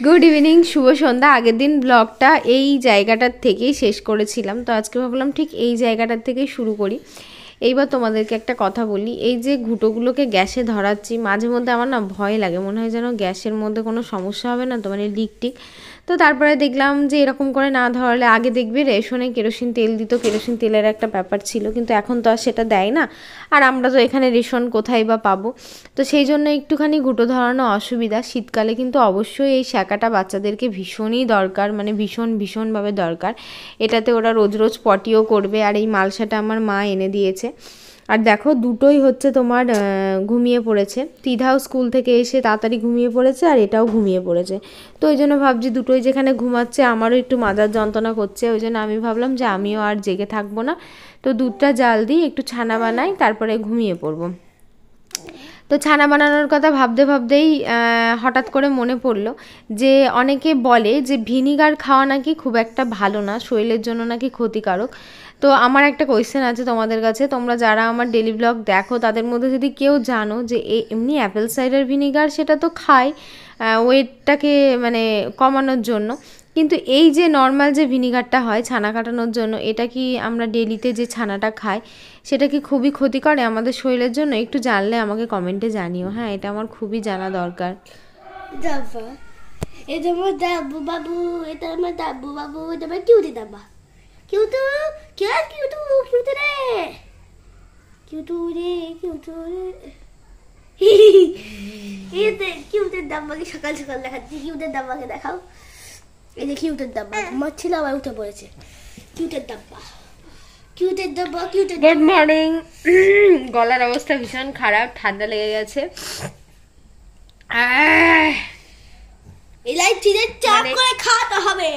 Good evening, শুভ সন্ধ্যা। আগের দিন ব্লগটা এই জায়গাটার থেকেই শেষ করেছিলাম, তো আজকে ভাবলাম ঠিক এই জায়গাটার থেকেই শুরু করি। এইবার তোমাদেরকে একটা কথা বলি, এই যে ঘুঁটোগুলোকে গ্যাসে ধরাচ্ছি, মাঝে মধ্যে আমার না ভয় লাগে, মনে হয় যেন গ্যাসের মধ্যে কোনো সমস্যা হবে না তো, মানে লিক টিক। তো তারপরে দেখলাম যে এরকম করে না ধরালে, আগে দেখবে রেশনে কেরোসিন তেল দিত, কেরোসিন তেলের একটা ব্যাপার ছিল, কিন্তু এখন তো আর সেটা দেয় না। আর আমরা তো এখানে রেশন কোথায় বা পাবো, তো সেই জন্য একটুখানি ঘুঁটো ধরানো অসুবিধা। শীতকালে কিন্তু অবশ্যই এই শ্যাকাটা বাচ্চাদেরকে ভীষণই দরকার, মানে ভীষণভাবে দরকার। এটাতে ওরা রোজ রোজ পটিও করবে। আর এই মালসাটা আমার মা এনে দিয়েছে। আর দেখো দুটোই হচ্ছে তোমার ঘুমিয়ে পড়েছে। তিধাও স্কুল থেকে এসে তাড়াতাড়ি ঘুমিয়ে পড়েছে, আর এটাও ঘুমিয়ে পড়েছে। তো ওই জন্য ভাবছি দুটোই যেখানে ঘুমাচ্ছে, আমারও একটু মাথার যন্ত্রণা করছে, ওই জন্য আমি ভাবলাম যে আমিও আর জেগে থাকবো না, তো দুধটা জাল দিই, একটু ছানা বানাই, তারপরে ঘুমিয়ে পড়বো। তো ছানা বানানোর কথা ভাবতেই হঠাৎ করে মনে পড়লো যে অনেকে বলে যে ভিনিগার খাওয়া নাকি খুব একটা ভালো না, শরীরের জন্য নাকি ক্ষতিকারক। তো আমার একটা কোয়েশ্চেন আছে তোমাদের কাছে, তোমরা যারা আমার ডেলি ব্লগ দেখো তাদের মধ্যে যদি কেউ জানো যে এমনি অ্যাপেল সাইডার ভিনিগার সেটা তো খায় ওয়েটটাকে মানে কমানোর জন্য, কিন্তু এই যে নর্মাল যে ভিনিগারটা হয় ছানা কাটানোর জন্য, এটা কি আমরা ডেলিতে যে ছানাটা খাই সেটা কি খুবই ক্ষতি করে আমাদের শরীরের জন্য? একটু জানলে আমাকে কমেন্টে জানিও। হ্যাঁ, এটা আমার খুবই জানা দরকার। দাবা এটা আমার দাবু বাবু, এটা আমার দাবু বাবু, এটা আমার কিউটি দাবা। কিউটু কিউটু কিউটু রে, কিউটু রে, কিউটু রে। এতে কিউটের দাবাকে সকাল সকাল দেখাচ্ছি। কিউটের দাবাকে দেখাও। এই যে কিউটের দাবা ঘুমাচ্ছিল, আবার উঠে পড়েছে। কিউটের দাবা, কিউটের দাবা, কিউটের। Good morning. গলার অবস্থা ভীষণ খারাপ, ঠান্ডা লেগে গেছে। ইলাইচিদের চাপ করে খাওয়াতে হবে।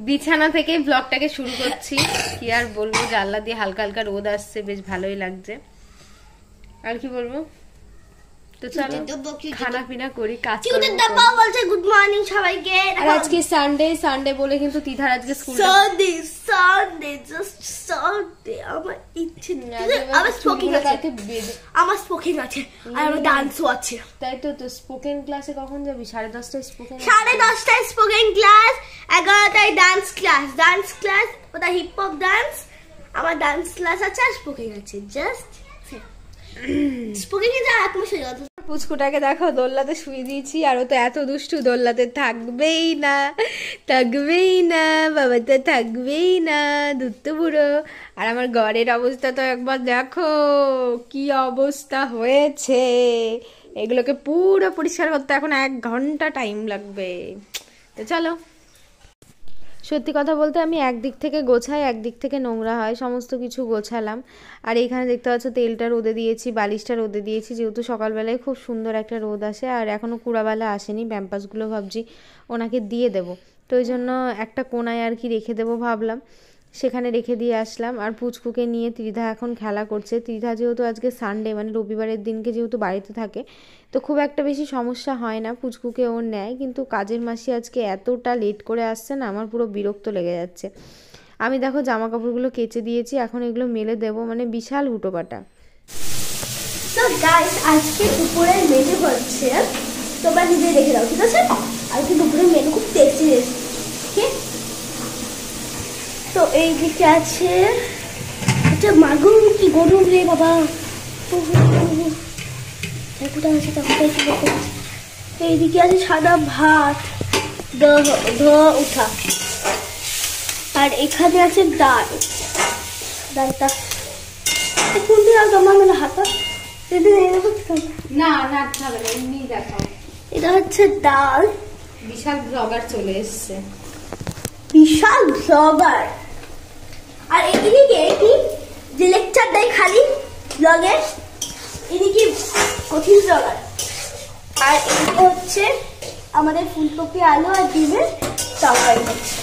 বিছানা থেকে ব্লগটাকে শুরু করছি। কি আর বলবো, জানলা দিয়ে হালকা হালকা রোদ আসছে, বেশ ভালোই লাগছে। আর কি বলবো, তো চলো খানা পিনা করি, কাজ করব। বলছে গুড মর্নিং সবাইকে। আর আজকে সানডে বলে কিন্তু তিধার আজকে স্কুল। Sunday just Sunday. আমার ইচ্ছে আমার স্পোকিং আছে, আর আমার ডান্সও আছে। তাই তো স্পোকেন ক্লাসে কখন যাবি? 10:30টায় স্পোকেন, 10:30টায় স্পোকেন ক্লাস, 11টায় ডান্স ক্লাস, ওটা হিপ হপ ডান্স। আমার ডান্স ক্লাস আছে আর স্পোকেন আছে। জাস্ট স্পোকেনে যা আত্মসই। পুচকুটাকে দেখো দোল্লাতে শুয়ে দিয়েছি, আর ও তো এত দুষ্টু, দোল্লাতে থাকবেই না বাবা, তো থাকবেই না, দুধ বুড়ো। আর আমার ঘরের অবস্থা তো একবার দেখো কি অবস্থা হয়েছে। এগুলোকে পুরো পরিষ্কার করতে এখন 1 ঘন্টা টাইম লাগবে। তো চলো, সত্যি কথা বলতে আমি একদিক থেকে গোছাই, একদিক থেকে নোংরা হয়, সমস্ত কিছু গোছালাম। আর এইখানে দেখতে পাচ্ছ তেলটা রোদে দিয়েছি, বালিশটা রোদে দিয়েছি, যেহেতু সকালবেলায় খুব সুন্দর একটা রোদ আসে। আর এখনও কুড়াবেলা আসেনি, প্যাম্পাসগুলো ভাবছি ওনাকে দিয়ে দেবো, তো ওই জন্য একটা কোনায় আর কি রেখে দেবো ভাবলাম, সেখানে রেখে দিয়ে আসলাম। আর পুচকুকে নিয়ে ত্রিধা এখন খেলা করছে। ত্রিধা যেহেতু আজকে সানডে, মানে রবিবারের দিনকে যেহেতু বাড়িতে থাকে, তো খুব একটা বেশি সমস্যা হয় না, পুচকুকে ওর নেয়। কিন্তু কাজের মাসি আজকে এতটা লেট করে আসছে না, আমার পুরো বিরক্ত লেগে যাচ্ছে। আমি দেখো জামা কাপড়গুলো কেচে দিয়েছি, এখন এগুলো মেলে দেবো, মানে বিশাল হুটোপাটা। তো গাইস আজকে দুপুরের মেনু হচ্ছে, তোমরা নিজে দেখে দাও, ঠিক আছে? আজকে দুপুরের মেনু খুব টেস্টি রেসিপি। তো এই দিকে আছে আচ্ছা মাগুর, কি গরম রে বাবা। এইদিকে আছে সাদা ভাত ধোয়া উঠা, আর এখানে আছে ডালটা কোন দিন আর তোমার মানে হাতা না এমনি দেখাও। এটা হচ্ছে ডাল। বিশাল ব্লগার চলে এসছে, বিশাল ব্লগার। আর এদিকে কি যে লেকচার দেয় খালি ব্লগের, এদিকে কঠিন ব্লগার। আর এদিকে হচ্ছে আমাদের ফুলকপি আলু আর ডিমের তরকারি হচ্ছে।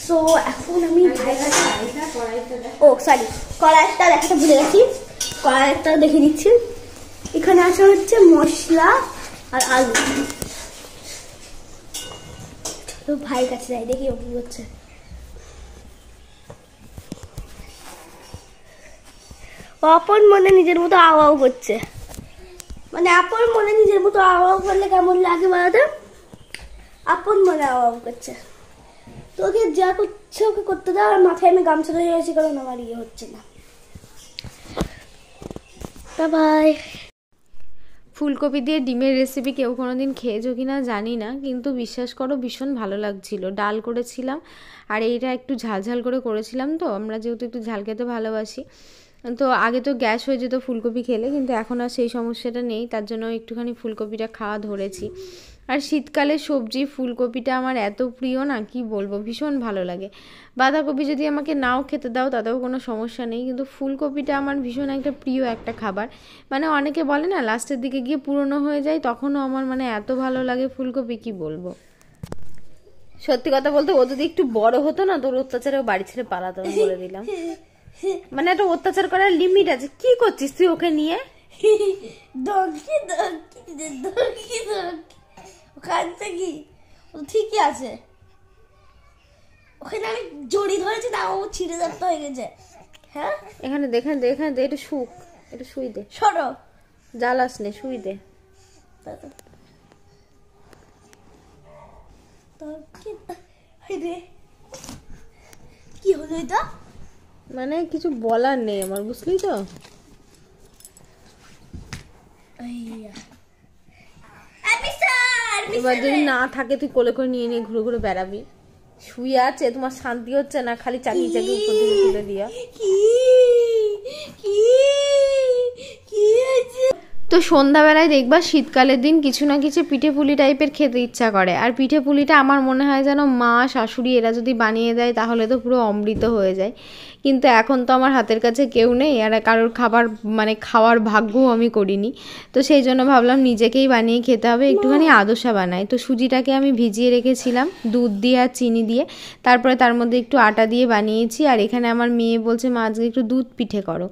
সো এখন আমি কড়াইটা দেখাতে ভুলে গেছি, কড়াইটা দেখে দিচ্ছি। এখানে আছে হচ্ছে মশলা আর আলু। তো ভাই কাছে যাই, দেখি ও কি করছে। আপন মনে নিজের মতো আওয়াও করছে, মানে আপন মনে নিজের মতো আওয়াও করলে কেমন লাগে বলতো? আপন মনে আওয়াজ করছে। তোকে যা করছে ওকে করতে দাও, আর মাথায় আমি গামছা ধরে গেছি কারণ আমার ইয়ে হচ্ছে না। বাই। ফুলকপি দিয়ে ডিমের রেসিপি কেউ কোনোদিন খেয়েছো কিনা জানি না, কিন্তু বিশ্বাস করো ভীষণ ভালো লাগছিল। ডাল করেছিলাম আর এইটা একটু ঝালঝাল করে করেছিলাম, তো আমরা যেহেতু একটু ঝাল খেতে ভালোবাসি, তো আগে তো গ্যাস হয়ে যেত ফুলকপি খেলে, কিন্তু এখন আর সেই সমস্যাটা নেই, তার জন্য একটুখানি ফুলকপিটা খাওয়া ধরেছি। আর শীতকালে সবজি ফুলকপিটা আমার এত প্রিয় না, কি বলবো, ভীষণ ভালো লাগে। বাঁধাকপি যদি আমাকে নাও খেতে দাও তাতেও কোনো সমস্যা নেই, কিন্তু ফুলকপিটা আমার ভীষণ একটা প্রিয় একটা খাবার। মানে অনেকে বলে না লাস্টের দিকে গিয়ে পুরনো হয়ে যায়, তখনও আমার মানে এত ভালো লাগে ফুলকপি, কি বলবো। সত্যি কথা বলতে ও যদি একটু বড় হতো না, তোর অত্যাচারে ও বাড়ি ছেড়ে পালাতো, আমি বলে দিলাম। মানে একটা অত্যাচার করার লিমিট আছে। কি করছিস তুই ওকে নিয়ে? ওখান থেকে ঠিকই আছে, ওখানে আমি জড়ি ধরেছি না, ও ছিঁড়ে যাতে হয়ে গেছে। হ্যাঁ এখানে দেখেন দে, এখানে দে, একটু শুক, একটু শুই দে, সরো, জ্বালাস নে, শুই দে। কি হলো এটা? মানে কিছু বলার নেই আমার, বুঝলি তো। এবার যদি না থাকে তুই কোলে করে নিয়ে নিয়ে ঘুরে ঘুরে বেড়াবি। শুয়ে আছে, তোমার শান্তি হচ্ছে না, খালি চাকিয়ে চাকিয়ে উপর দিকে তুলে দিয়া। তো সন্ধ্যাবেলায় দেখবা শীতকালের দিন কিছু না কিছু পিঠে পুলি টাইপের খেতে ইচ্ছা করে, আর পিঠে পুলিটা আমার মনে হয় যেন মা শাশুড়ি এরা যদি বানিয়ে দেয় তাহলে তো পুরো অমৃত হয়ে যায়। কিন্তু এখন তো আমার হাতের কাছে কেউ নেই, আর কারোর খাবার মানে খাওয়ার ভাগ্যও আমি করিনি, তো সেই জন্য ভাবলাম নিজেকেই বানিয়ে খেতে হবে। একটুখানি আদোসা বানাই, তো সুজিটাকে আমি ভিজিয়ে রেখেছিলাম দুধ দিয়ে আর চিনি দিয়ে, তারপরে তার মধ্যে একটু আটা দিয়ে বানিয়েছি। আর এখানে আমার মেয়ে বলছে মা আজকে একটু দুধ পিঠে করো,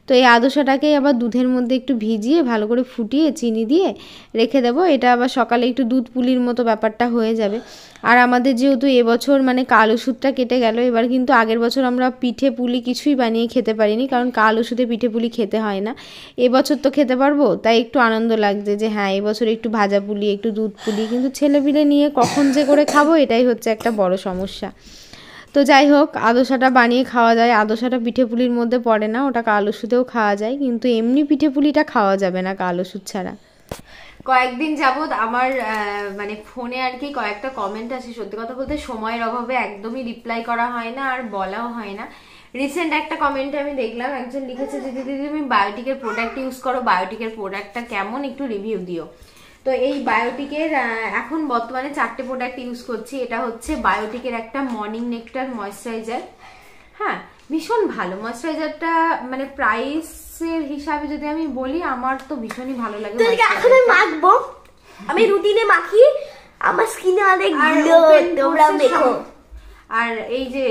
তো এই আদোসাটাকেই আবার দুধের মধ্যে একটু ভিজিয়ে ভালো করে ফুটিয়ে চিনি দিয়ে রেখে দেবো। এটা আবার সকালে একটু দুধ পুলির মতো ব্যাপারটা হয়ে যাবে। আর আমাদের যেহেতু এবছর মানে কাল ওষুধটা কেটে গেল, এবার কিন্তু আগের বছর আমরা পিঠে পুলি কিছুই বানিয়ে খেতে পারিনি, কারণ কাল ওষুধে পিঠে পুলি খেতে হয় না। এবছর তো খেতে পারবো, তাই একটু আনন্দ লাগছে যে হ্যাঁ এবছর একটু ভাজা পুলি একটু দুধ পুলি, কিন্তু ছেলেপিলে নিয়ে কখন যে করে খাবো এটাই হচ্ছে একটা বড় সমস্যা। তো যাই হোক, আদোসাটা বানিয়ে খাওয়া যায়। আদোসাটা পিঠে পুলির মধ্যে পড়ে না, ওটা কাল ওষুধেও খাওয়া যায়, কিন্তু এমনি পিঠে পুলিটা খাওয়া যাবে না কাল ওষুধ ছাড়া। কয়েকদিন যাবৎ আমার মানে ফোনে আর কি কয়েকটা কমেন্ট আছে, সত্যি কথা বলতে সময়ের অভাবে একদমই রিপ্লাই করা হয় না আর বলাও হয় না। রিসেন্ট একটা কমেন্টে আমি দেখলাম একজন লিখেছে যে দিদি তুমি বায়োটিকের প্রোডাক্ট ইউজ করো, বায়োটিকের প্রোডাক্টটা কেমন একটু রিভিউ দিও। তো এই বায়োটিকের এখন বর্তমানে 4টে প্রোডাক্ট ইউজ করছি। এটা হচ্ছে বায়োটিকের একটা মর্নিং নেকটার ময়েশ্চারাইজার। হ্যাঁ, ভীষণ ভালো ময়েশ্চারাইজারটা, মানে প্রাইসের হিসাবে যদি আমি বলি আমার তো ভীষণই ভালো লাগে। এখন আমি মাখবো, আমি রুটিনে মাখি, আমার স্কিনে অনেক গ্লো, তোমরা দেখো। আর এই যে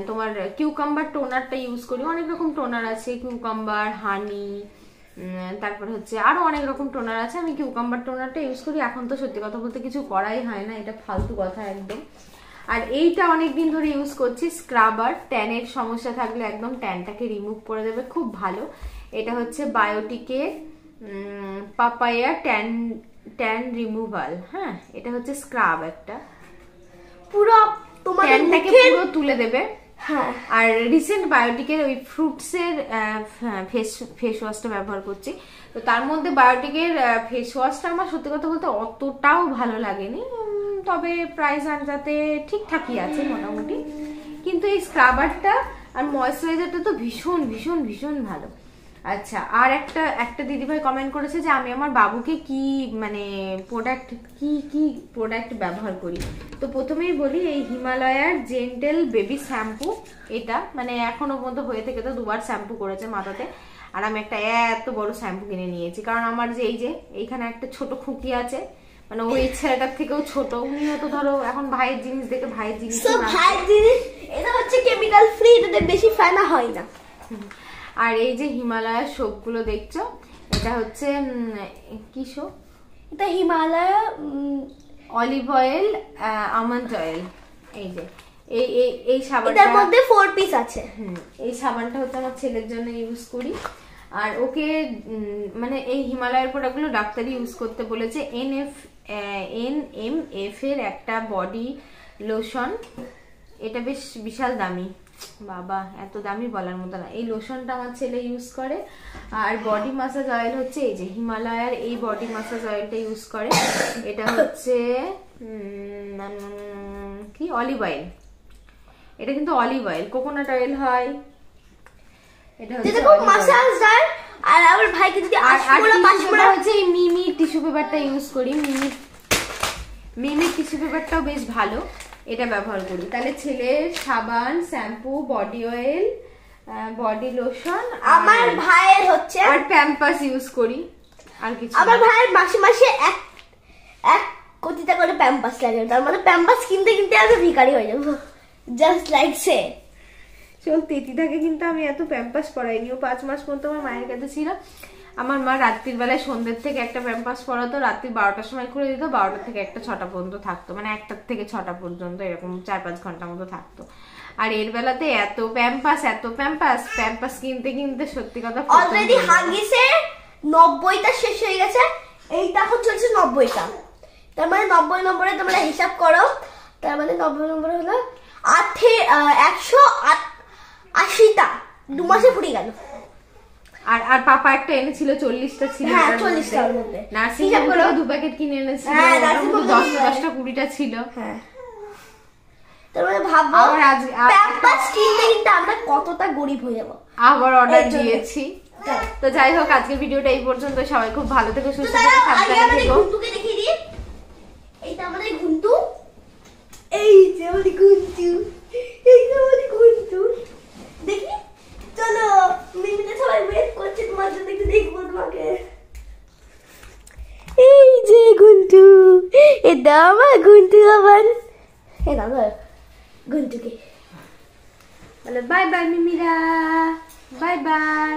তোমার কিউকাম্বার টোনারটা ইউজ করি, অনেক রকম টোনার আছে, কিউকাম্বার, হানি, তারপর হচ্ছে আরো অনেক রকম টোনার আছে। আমি কিউকাম্বার টোনারটা ইউজ করি। এখন তো সত্যি কথা বলতে কিছু করাই হয় না, এটা ফালতু কথা একদম। আর এইটা অনেকদিন ধরে ইউজ করছি, স্ক্রাবার, ট্যানের সমস্যা থাকলে একদম ট্যানটাকে রিমুভ করে দেবে, খুব ভালো। এটা হচ্ছে বায়োটিকের পাপায়া ট্যান রিমুভাল। হ্যাঁ, এটা হচ্ছে স্ক্রাব, একটা পুরো তোমার ট্যানটাকে পুরো তুলে দেবে। হ্যাঁ, আর রিসেন্ট বায়োটিকের ওই ফ্রুটসের ফেস ওয়াশটা ব্যবহার করছি। তো তার মধ্যে বায়োটিকের ফেস ওয়াশটা আমার সত্যি কথা বলতে অতটাও ভালো লাগেনি, তবে প্রাইস আনজাতে ঠিকঠাকই আছে মোটামুটি। কিন্তু এই স্ক্রাবারটা আর ময়েশ্চারাইজারটা তো ভীষণ ভীষণ ভীষণ ভালো। আচ্ছা, আর একটা দিদিভাই কমেন্ট করেছে যে আমি আমার বাবুকে কি মানে প্রোডাক্ট ব্যবহার করি। তো প্রথমেই বলি, এই হিমালয়ার জেন্টেল বেবি শ্যাম্পু, এটা মানে এখনো পর্যন্ত হয়ে থেকে তো 2বার শ্যাম্পু করেছে মাথাতে, আর আমি একটা এত বড় শ্যাম্পু কিনে নিয়েছি, কারণ আমার যে এই যে এইখানে একটা ছোট খুকি আছে, মানে ওই ছেলেটার থেকেও ছোট, উনিও তো ধরো এখন ভাইয়ের জিনিস দেখে ভাইয়ের জিনিস, এটা হচ্ছে কেমিক্যাল ফ্রি, এটাতে বেশি ফেনা হয় না। আর এই যে হিমালয়ার সোপগুলো দেখছো, এটা হচ্ছে কি সোপ? এটা Himalaya olive oil, almond oil. এই যে এই সাবানটা, এটার মধ্যে 4 পিস আছে। এই সাবানটা হচ্ছে আমার ছেলের জন্য ইউজ করি। আর ওকে মানে এই হিমালয়ের প্রোডাক্টগুলো ডাক্তারই ইউজ করতে বলেছে, NMF এর একটা বডি লোশন। এটা বেশ বিশাল দামি, বাবা এত দামি বলার মতো না। এই লোশনটা আমার ছেলে ইউজ করে। আর বডি মাসাজ অয়েল হচ্ছে এই যে হিমালয়ার এই বডি মাসাজ অয়েলটা ইউজ করে। এটা হচ্ছে কি অলিভ অয়েল, এটা কিন্তু অলিভ অয়েল, কোকোনাট অয়েল হয়। এটা হচ্ছে মাসাজ দেয়। আর আমার ভাইকে যদি হচ্ছে এই মিমি টিস্যু পেপারটা ইউজ করি। মিমি টিস্যু পেপারটাও বেশ ভালো, এটা ব্যবহার করি। তাহলে ছেলের সাবান, shampoo, body oil, body lotion, আমার ভাইয়ের হচ্ছে আর প্যাম্পাস ইউজ করি। আর কিছু আমার ভাইয়ের মাসে মাসে এক কোটিটা করে প্যাম্পাস লাগে। তার মানে প্যাম্পাস কিনতে কিনতে আমি ভিখারি হয়ে যাবো, জাস্ট লাইক সে। সত্যি তিতাকে কিন্তু আমি এত প্যাম্পাস পরাইনি। ও 5 মাস পর্যন্ত আমার মায়ের কাছে ছিল। আমার মা রাত্রির বেলায় সন্ধ্যের থেকে একটা প্যাম্পাস পরাতো, রাত্রি 12টার সময় করে দিত, 12টা থেকে একটা 6টা পর্যন্ত থাকতো, মানে 1টা থেকে 6টা পর্যন্ত, এরকম 4-5 ঘন্টার মতো থাকতো। আর এর বেলাতে এত প্যাম্পাস কিনতে কিনতে সত্যি কথা অলরেডি হাগিসে 90টা শেষ হয়ে গেছে, এইটা এখন চলছে 90টা। তার মানে 90 নম্বরে তোমরা হিসাব করো, তার মানে 90 নম্বরে হলো 180টা 2 মাসে ফুরিয়ে গেল। আর পাপা একটা এনেছিল 40টা ছিল। হ্যাঁ 40টার মধ্যে নার্সিং হোম থেকে 2 প্যাকেট কিনে এনেছিল। হ্যাঁ নার্সিং হোম 10টা 20টা ছিল। হ্যাঁ তার মানে ভাবো প্যাম্পাস কিনতে কিনতে আমরা কতটা গরিব হয়ে যাব। আবার অর্ডার দিয়েছি। তো যাই হোক আজকের ভিডিওটা এই পর্যন্ত। সবাই খুব ভালো থেকো, সুস্থ থেকো, সাবধানে থেকো। ঘুন্টুকে দেখিয়ে দিই, এইটা আমাদের ঘুন্টু, এই যে আমাদের ঘুন্টু, এইটা আমাদের ঘুন্টু। দেখি চলো মিমিটা সবাই ওয়েট করছে তোমার জন্য, একটু দেখবো তোমাকে। এই যে ঘুন্টু, এটা আমার ঘুন্টু। আবার এই দাদা ঘুন্টুকে বলো বাই বাই মিমিরা, বাই বাই।